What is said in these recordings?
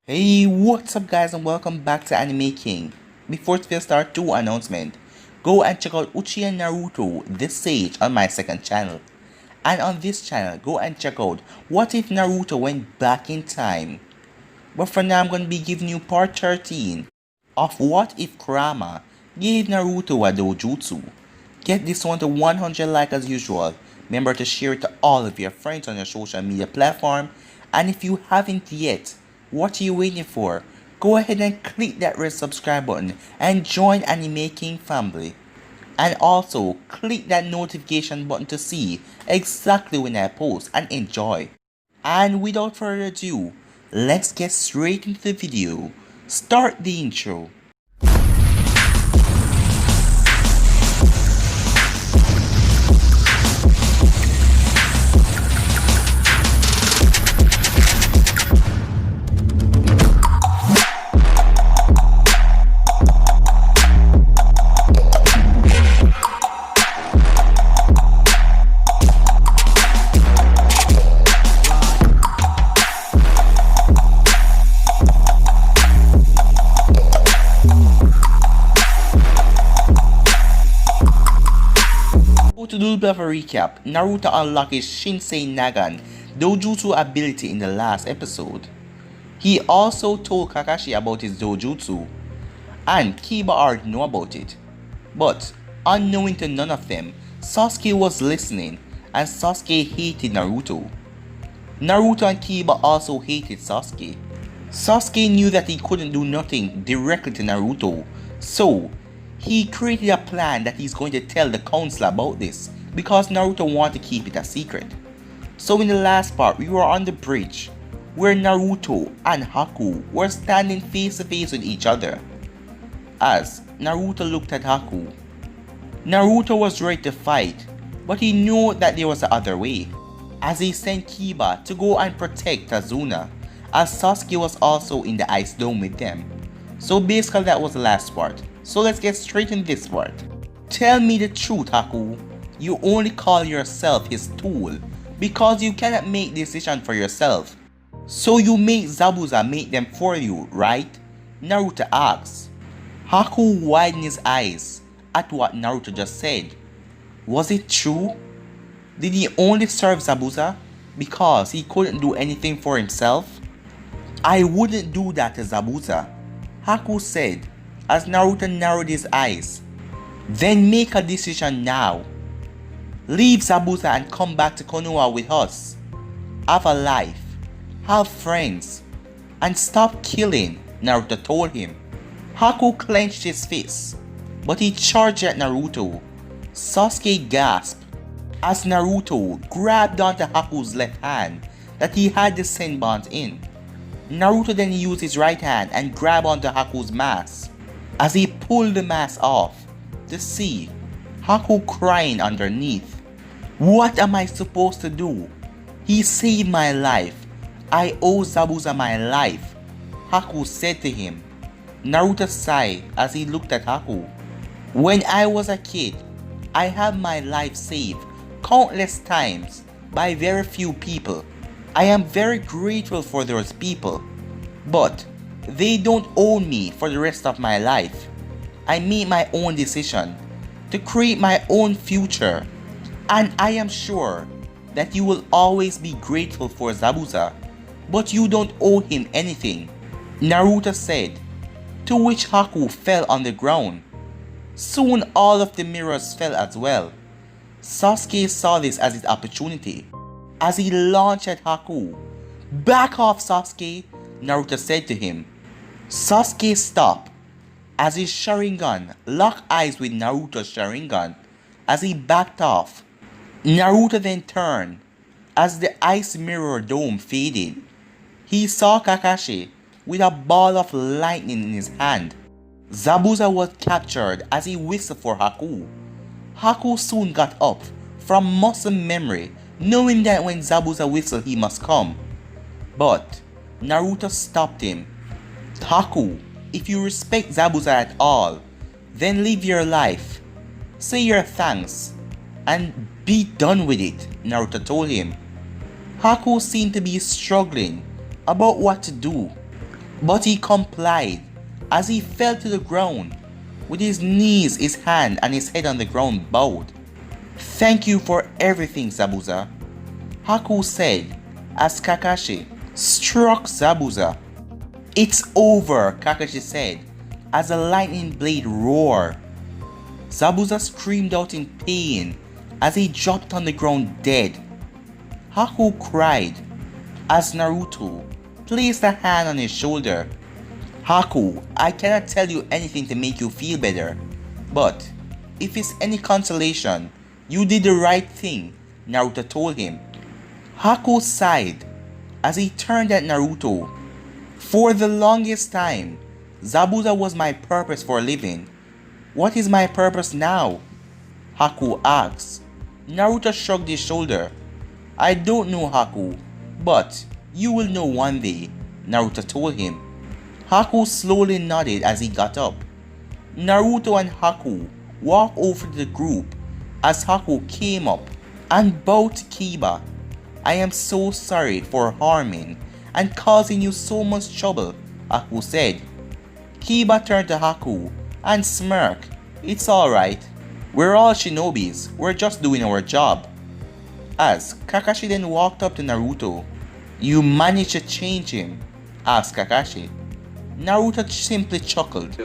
Hey, what's up guys and welcome back to Anime King. Before we start, two announcement. Go and check out Uchi and Naruto this Sage on my second channel. And on this channel, go and check out What If Naruto Went Back in Time. But for now, I'm going to be giving you part 13 of What If Kurama gave Naruto a dojutsu. Get this one to 100 likes as usual. Remember to share it to all of your friends on your social media platform. And if you haven't yet, what are you waiting for? Go ahead and click that red subscribe button and join Anime King family. And also click that notification button to see exactly when I post and enjoy. And without further ado, let's get straight into the video. Start the intro. To do a bit of a recap, Naruto unlocked his Shinsei Nagan dojutsu ability in the last episode. He also told Kakashi about his dojutsu, and Kiba already knew about it. But, unknowing to none of them, Sasuke was listening, and Sasuke hated Naruto. Naruto and Kiba also hated Sasuke. Sasuke knew that he couldn't do nothing directly to Naruto, so he created a plan that he's going to tell the council about this because Naruto wanted to keep it a secret. So in the last part, we were on the bridge where Naruto and Haku were standing face to face with each other. As Naruto looked at Haku, Naruto was ready to fight, but he knew that there was the other way, as he sent Kiba to go and protect Kazuna, as Sasuke was also in the ice dome with them. So basically that was the last part. So let's get straight in this part. Tell me the truth, Haku. You only call yourself his tool because you cannot make decisions for yourself. So you make Zabuza make them for you, right? Naruto asks. Haku widened his eyes at what Naruto just said. Was it true? Did he only serve Zabuza because he couldn't do anything for himself? I wouldn't do that to Zabuza, Haku said as Naruto narrowed his eyes. Then make a decision now. Leave Zabuza and come back to Konoha with us. Have a life, have friends, and stop killing, Naruto told him. Haku clenched his fist, but he charged at Naruto. Sasuke gasped as Naruto grabbed onto Haku's left hand that he had the senbons in. Naruto then used his right hand and grabbed onto Haku's mask as he pulled the mask off to see Haku crying underneath. What am I supposed to do? He saved my life. I owe Zabuza my life, Haku said to him. Naruto sighed as he looked at Haku. When I was a kid, I had my life saved countless times by very few people. I am very grateful for those people, but they don't own me for the rest of my life. I made my own decision to create my own future, and I am sure that you will always be grateful for Zabuza, but you don't owe him anything, Naruto said, to which Haku fell on the ground. Soon all of the mirrors fell as well. Sasuke saw this as his opportunity as he launched at Haku. Back off, Sasuke, Naruto said to him. Sasuke stopped as his Sharingan locked eyes with Naruto's Sharingan as he backed off. Naruto then turned as the ice mirror dome faded. He saw Kakashi with a ball of lightning in his hand. Zabuza was captured as he whistled for Haku. Haku soon got up from muscle memory, knowing that when Zabuza whistled he must come. But Naruto stopped him. Haku, if you respect Zabuza at all, then live your life. Say your thanks and be done with it, Naruto told him. Haku seemed to be struggling about what to do, But he complied as he fell to the ground with his knees, his hand, and his head on the ground bowed. "Thank you for everything, Zabuza," Haku said as Kakashi struck Zabuza. "It's over," Kakashi said as a lightning blade roared. Zabuza screamed out in pain as he dropped on the ground dead. Haku cried as Naruto placed a hand on his shoulder. "Haku, I cannot tell you anything to make you feel better, but if it's any consolation, you did the right thing," Naruto told him. Haku sighed as he turned at Naruto. "For the longest time, Zabuza was my purpose for living. What is my purpose now?" Haku asked. Naruto shrugged his shoulder. "I don't know, Haku, but you will know one day," Naruto told him. Haku slowly nodded as he got up. Naruto and Haku walked over to the group as Haku came up and bowed to Kiba. "I am so sorry for harming and causing you so much trouble," Haku said. Kiba turned to Haku and smirked. "It's alright. We're all shinobis. We're just doing our job." As Kakashi then walked up to Naruto. "You managed to change him?" asked Kakashi. Naruto simply chuckled.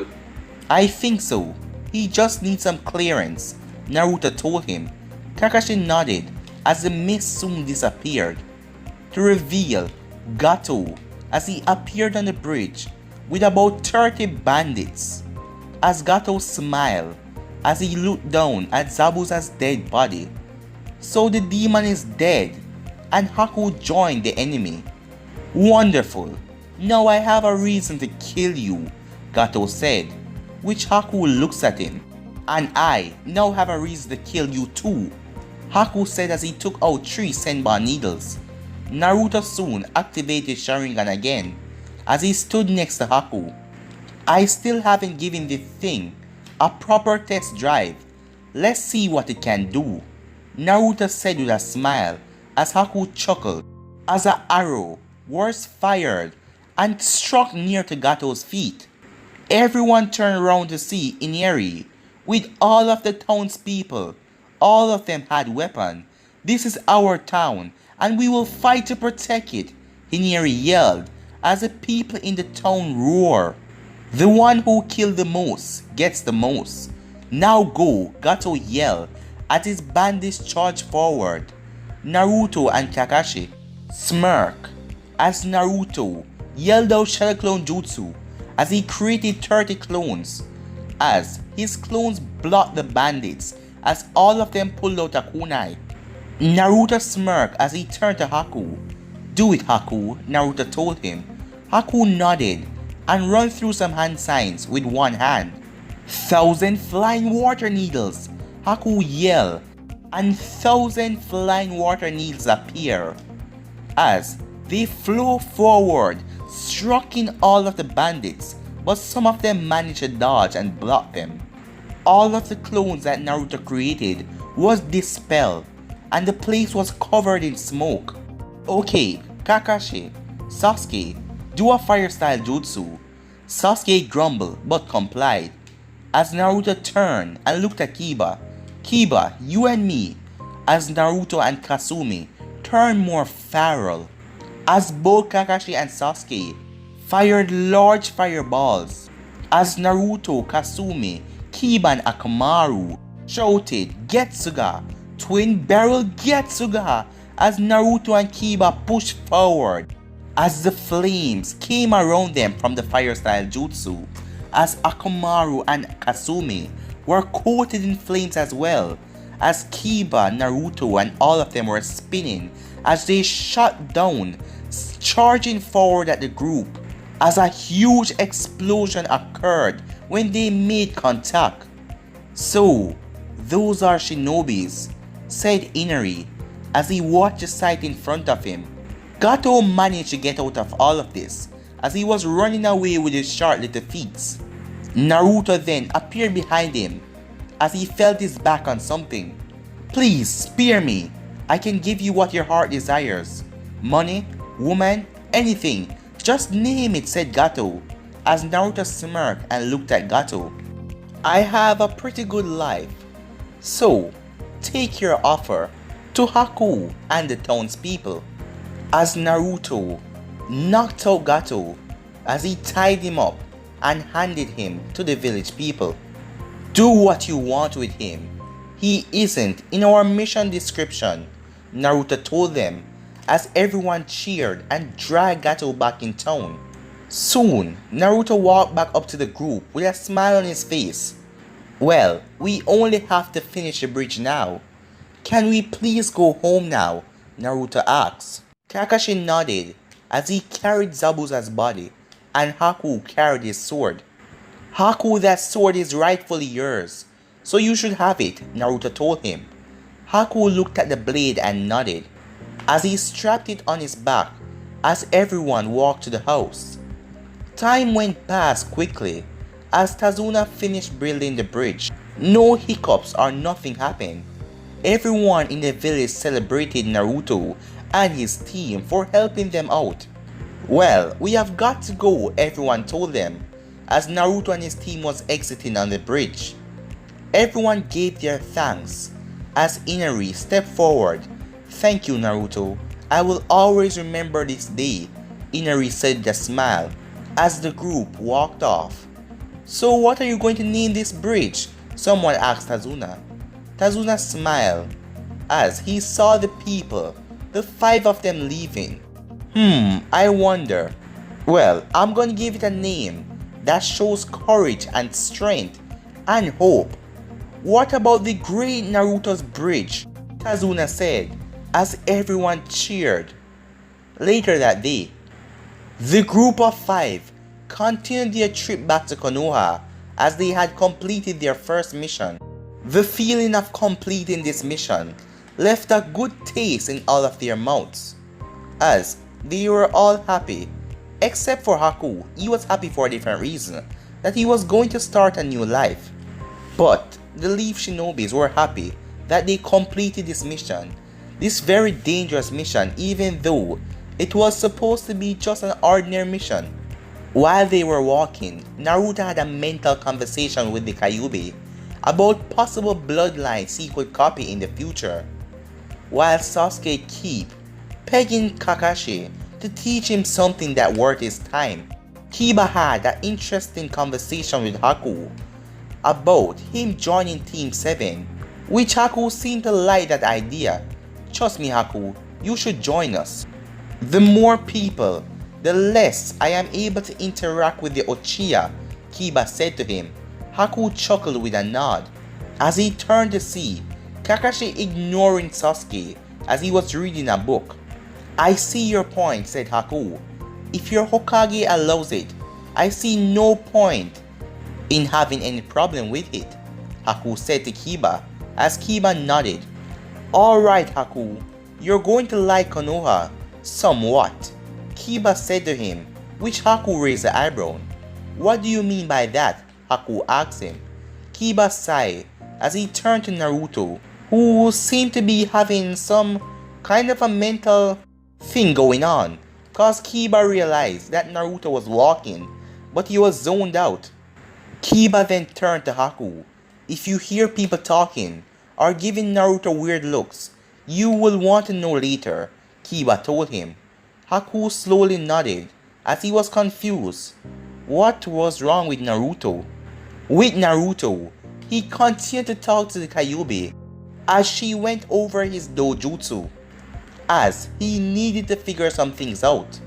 "I think so. He just needs some clearance," Naruto told him. Kakashi nodded as the mist soon disappeared, to reveal Gato as he appeared on the bridge with about 30 bandits. As Gato smiled as he looked down at Zabuza's dead body. "So the demon is dead and Haku joined the enemy. Wonderful. Now I have a reason to kill you," Gato said, which Haku looks at him. "And I now have a reason to kill you too," Haku said as he took out 3 Senbon needles. Naruto soon activated Sharingan again as he stood next to Haku. "I still haven't given this thing a proper test drive. Let's see what it can do," Naruto said with a smile as Haku chuckled as an arrow was fired and struck near to Gato's feet. Everyone turned around to see Inari with all of the townspeople. All of them had weapons. "This is our town and we will fight to protect it," Inari yelled as the people in the town roared. "The one who killed the most gets the most. Now go," Gato yelled as his bandits charged forward. Naruto and Kakashi smirked as Naruto yelled out Shadow Clone Jutsu as he created 30 clones. As his clones blocked the bandits as all of them pulled out a kunai. Naruto smirked as he turned to Haku. "Do it, Haku," Naruto told him. Haku nodded and ran through some hand signs with one hand. 1,000 flying water needles, Haku yelled, and 1,000 flying water needles appear. As they flew forward, striking all of the bandits, but some of them managed to dodge and block them. All of the clones that Naruto created was dispelled, and the place was covered in smoke. "Okay, Kakashi, Sasuke, do a fire style jutsu." Sasuke grumbled but complied. As Naruto turned and looked at Kiba. "Kiba, you and me," as Naruto and Kasumi turned more feral. As both Kakashi and Sasuke fired large fireballs. As Naruto, Kasumi, Kiba and Akamaru shouted "Getsuga! Twin Barrel Getsuga!" as Naruto and Kiba pushed forward. As the flames came around them from the fire style jutsu. As Akamaru and Kasumi were coated in flames as well. As Kiba, Naruto and all of them were spinning as they shot down, charging forward at the group. As a huge explosion occurred when they made contact. "So, those are shinobis," said Inari as he watched the sight in front of him. Gato managed to get out of all of this as he was running away with his short little feet. Naruto then appeared behind him as he felt his back on something. "Please spare me. I can give you what your heart desires. Money, woman, anything. Just name it, said Gato, as Naruto smirked and looked at Gato. I have a pretty good life, so take your offer, to Haku and the townspeople. As Naruto knocked out Gato as he tied him up and handed him to the village people. Do what you want with him. He isn't in our mission description, Naruto told them as everyone cheered and dragged Gato back in town. Soon, Naruto walked back up to the group with a smile on his face. Well, we only have to finish the bridge now. Can we please go home now? Naruto asked. Kakashi nodded as he carried Zabuza's body and Haku carried his sword. Haku, that sword is rightfully yours, so you should have it, Naruto told him. Haku looked at the blade and nodded as he strapped it on his back as everyone walked to the house. Time went past quickly as Tazuna finished building the bridge. No hiccups or nothing happened. Everyone in the village celebrated Naruto and his team for helping them out. Well, we have got to go, everyone told them as Naruto and his team was exiting on the bridge. Everyone gave their thanks as Inari stepped forward. Thank you, Naruto. I will always remember this day, Inari said with a smile as the group walked off. So what are you going to name this bridge? Someone asked Tazuna. Tazuna smiled as he saw the people, the 5 of them leaving. I wonder. Well, I'm going to give it a name that shows courage and strength and hope. What about the great Naruto's bridge? Tazuna said as everyone cheered. Later that day, the group of 5 continued their trip back to Konoha as they had completed their first mission. The feeling of completing this mission left a good taste in all of their mouths, as they were all happy, except for Haku. He was happy for a different reason, that he was going to start a new life. But the Leaf Shinobis were happy that they completed this mission, this very dangerous mission, even though it was supposed to be just an ordinary mission. While they were walking, Naruto had a mental conversation with the Kyuubi about possible bloodlines he could copy in the future, while Sasuke kept pegging Kakashi to teach him something that worth his time. Kiba had an interesting conversation with Haku about him joining Team 7, which Haku seemed to like that idea. Trust me, Haku, you should join us. The more people, the less I am able to interact with the Uchiha, Kiba said to him. Haku chuckled with a nod as he turned to see Kakashi ignoring Sasuke as he was reading a book. I see your point, said Haku. If your Hokage allows it, I see no point in having any problem with it, Haku said to Kiba as Kiba nodded. Alright, Haku, you're going to like Konoha somewhat, Kiba said to him, which Haku raised an eyebrow. What do you mean by that? Haku asked him. Kiba sighed as he turned to Naruto, who seemed to be having some kind of a mental thing going on, cause Kiba realized that Naruto was walking, but he was zoned out. Kiba then turned to Haku. If you hear people talking or giving Naruto weird looks, you will want to know later, Kiba told him. Haku slowly nodded as he was confused. What was wrong with Naruto? With Naruto, he continued to talk to the Kyuubi as she went over his dojutsu, as he needed to figure some things out.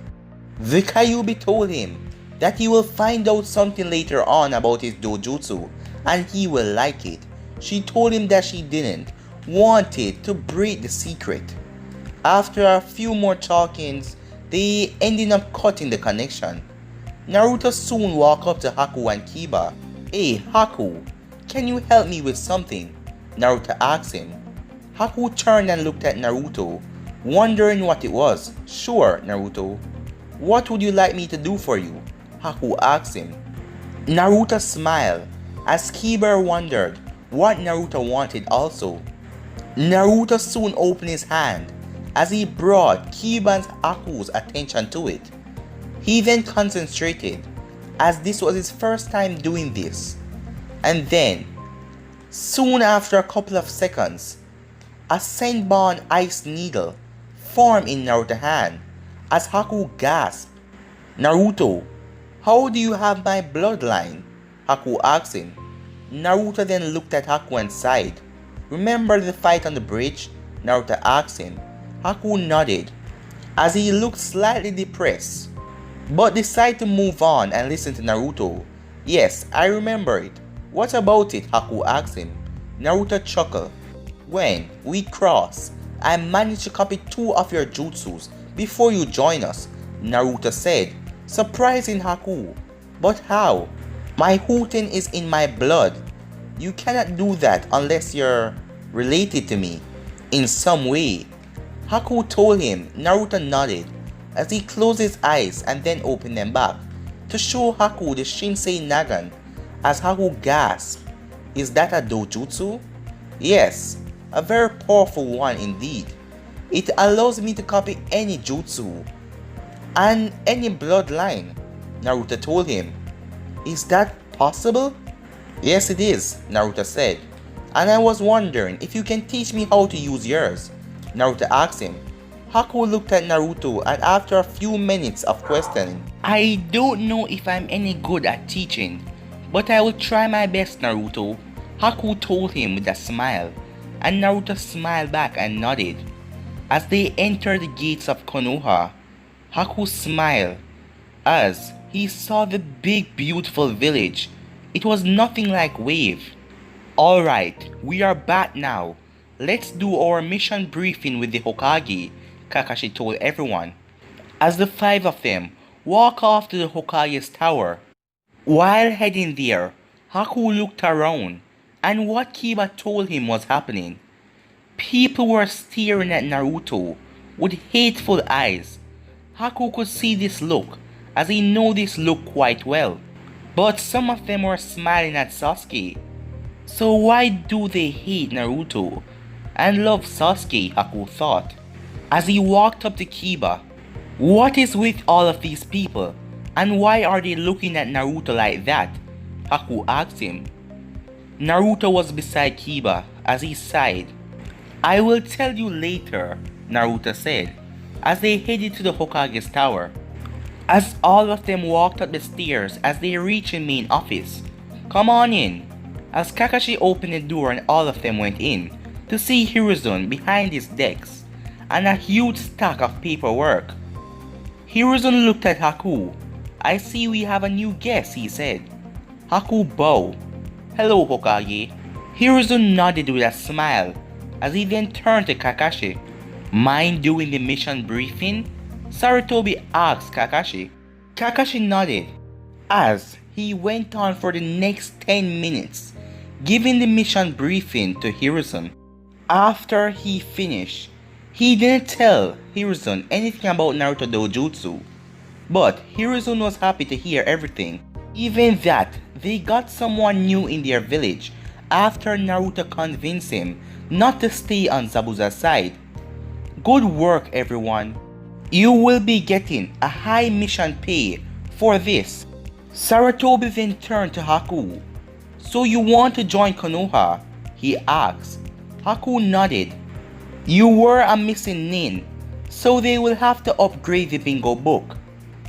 The Kyuubi told him that he will find out something later on about his dojutsu and he will like it. She told him that she didn't wanted to break the secret. After a few more talkings, they ended up cutting the connection. Naruto soon walked up to Haku and Kiba. Hey Haku, can you help me with something? Naruto asked him. Haku turned and looked at Naruto, wondering what it was. Sure, Naruto. What would you like me to do for you? Haku asked him. Naruto smiled as Kiba wondered what Naruto wanted also. Naruto soon opened his hand as he brought Kiba and Haku's attention to it. He then concentrated, as this was his first time doing this. And then, soon after a couple of seconds, a Senbon ice needle formed in Naruto's hand as Haku gasped. "Naruto, how do you have my bloodline?" Haku asked him. Naruto then looked at Haku and sighed. "Remember the fight on the bridge?" Naruto asked him. Haku nodded, as he looked slightly depressed, but decided to move on and listen to Naruto. "Yes, I remember it. What about it?" Haku asked him. Naruto chuckled. "When we crossed, I managed to copy 2 of your jutsus before you joined us," Naruto said, surprising Haku. "But how? My Huten is in my blood. You cannot do that unless you're related to me in some way," Haku told him. Naruto nodded as he closed his eyes and then opened them back to show Haku the Shinsei Nagan as Haku gasped. "Is that a dojutsu?" "Yes, a very powerful one indeed. It allows me to copy any jutsu and any bloodline," Naruto told him. "Is that possible?" "Yes, it is," Naruto said. "And I was wondering if you can teach me how to use yours," Naruto asked him. Haku looked at Naruto, and after a few minutes of questioning, "I don't know if I'm any good at teaching, but I will try my best, Naruto," Haku told him with a smile, and Naruto smiled back and nodded. As they entered the gates of Konoha, Haku smiled as he saw the big beautiful village. It was nothing like Wave. "Alright, we are back now. Let's do our mission briefing with the Hokage," Kakashi told everyone, as the 5 of them walked off to the Hokage's tower. While heading there, Haku looked around, and what Kiba told him was happening. People were staring at Naruto with hateful eyes. Haku could see this look, as he knew this look quite well. But some of them were smiling at Sasuke. So why do they hate Naruto and love Sasuke, Haku thought, as he walked up to Kiba. What is with all of these people, and why are they looking at Naruto like that? Haku asked him. Naruto was beside Kiba as he sighed. "I will tell you later," Naruto said, as they headed to the Hokage's tower. As all of them walked up the stairs as they reached the main office. "Come on in," as Kakashi opened the door and all of them went in to see Hiruzen behind his desk and a huge stack of paperwork. Hiruzen looked at Haku. "I see we have a new guest," he said. Haku bowed. "Hello, Hokage." Hiruzen nodded with a smile as he then turned to Kakashi. "Mind doing the mission briefing?" Sarutobi asked Kakashi. Kakashi nodded as he went on for the next 10 minutes, giving the mission briefing to Hiruzen. After he finished, he didn't tell Hiruzen anything about Naruto dojutsu, but Hiruzen was happy to hear everything, even that they got someone new in their village after Naruto convinced him not to stay on Zabuza's side. Good work, everyone. You will be getting a high mission pay for this. Sarutobi then turned to Haku. "So you want to join Konoha?" he asked. Haku nodded. "You were a missing nin, so they will have to upgrade the bingo book.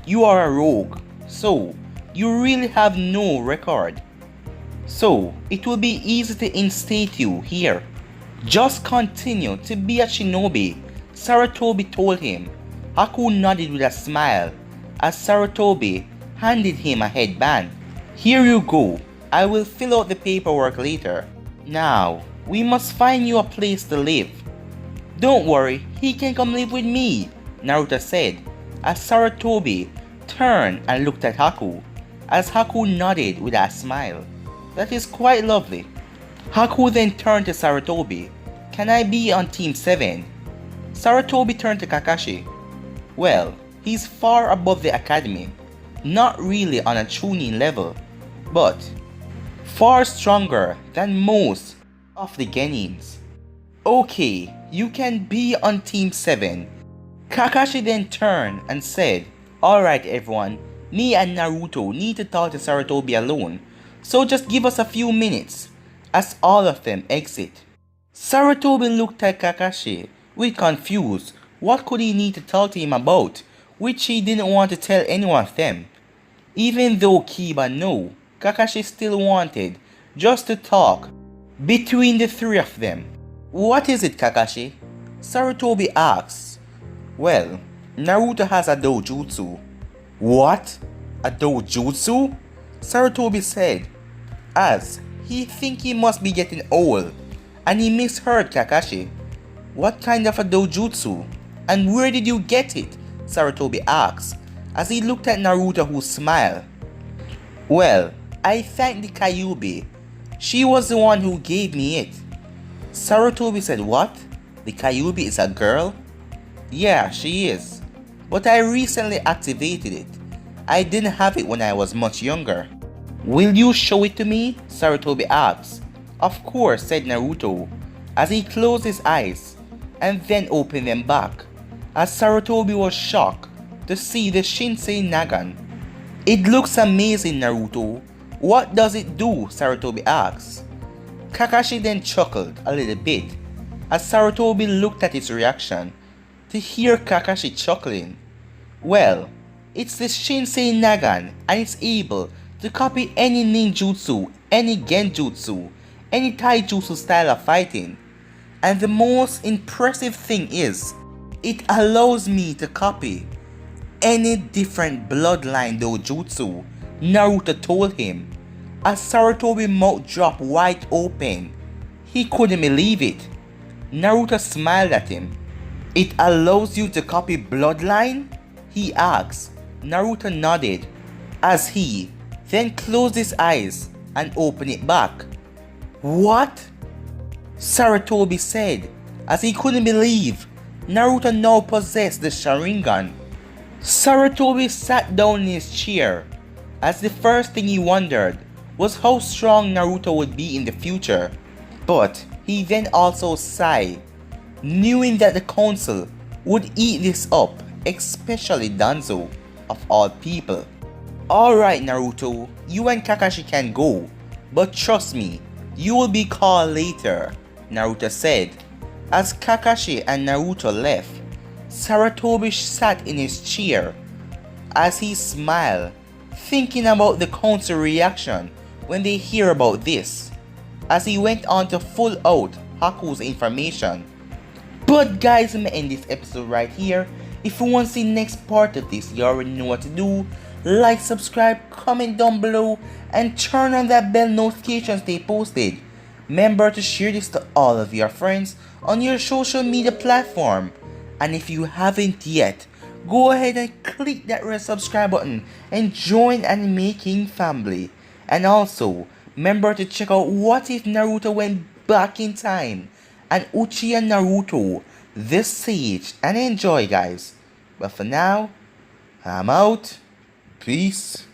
You are a rogue, so you really have no record. So it will be easy to instate you here. Just continue to be a shinobi," Sarutobi told him. Haku nodded with a smile as Sarutobi handed him a headband. "Here you go. I will fill out the paperwork later. Now, we must find you a place to live." "Don't worry, he can come live with me," Naruto said as Sarutobi turned and looked at Haku, as Haku nodded with a smile. "That is quite lovely." Haku then turned to Sarutobi. "Can I be on Team 7? Sarutobi turned to Kakashi. "Well, he's far above the academy, not really on a Chunin level, but far stronger than most of the Genins." "Okay, you can be on Team 7. Kakashi then turned and said, Alright everyone, me and Naruto need to talk to Sarutobi alone, so just give us a few minutes, as all of them exit. Sarutobi looked at Kakashi with confused. What could he need to talk to him about, which he didn't want to tell any one of them? Even though Kiba knew, Kakashi still wanted just to talk between the three of them. What is it, Kakashi? Sarutobi asks. Well, Naruto has a dojutsu. What? A dojutsu? Sarutobi said, as he think he must be getting old, and he misheard Kakashi. What kind of a dojutsu? And where did you get it? Sarutobi asked, as he looked at Naruto, who smiled. Well, I thanked the Kyuubi. She was the one who gave me it. Sarutobi said, what? The Kyuubi is a girl? Yeah, she is. But I recently activated it. I didn't have it when I was much younger. Will you show it to me? Sarutobi asked. Of course, said Naruto, as he closed his eyes and then opened them back, as Sarutobi was shocked to see the Shinsei Nagan. It looks amazing, Naruto. What does it do? Sarutobi asked. Kakashi then chuckled a little bit as Sarutobi looked at his reaction to hear Kakashi chuckling. Well, it's the Shinsei Nagan and it's able to copy any ninjutsu, any genjutsu, any taijutsu style of fighting. And the most impressive thing is, it allows me to copy any different bloodline dojutsu, Naruto told him, as Sarutobi's mouth dropped wide open. He couldn't believe it. Naruto smiled at him. It allows you to copy bloodline? He asked. Naruto nodded, as he then closed his eyes and opened it back. What? Sarutobi said, as he couldn't believe Naruto now possessed the Sharingan. Sarutobi sat down in his chair, as the first thing he wondered was how strong Naruto would be in the future. But he then also sighed, knowing that the council would eat this up, especially Danzo, of all people. Alright Naruto, you and Kakashi can go, but trust me, you will be called later, Naruto said. As Kakashi and Naruto left, Sarutobi sat in his chair as he smiled, thinking about the council reaction when they hear about this, as he went on to full out Haku's information. But guys, I'm gonna end this episode right here. If you want to see the next part of this, you already know what to do. Like, subscribe, comment down below, and turn on that bell notifications they posted. Remember to share this to all of your friends on your social media platform. And if you haven't yet, go ahead and click that red subscribe button and join Anime King family. And also, remember to check out What If Naruto Went Back in Time and Uchiha Naruto, this sage, and enjoy guys. But for now, I'm out. Peace.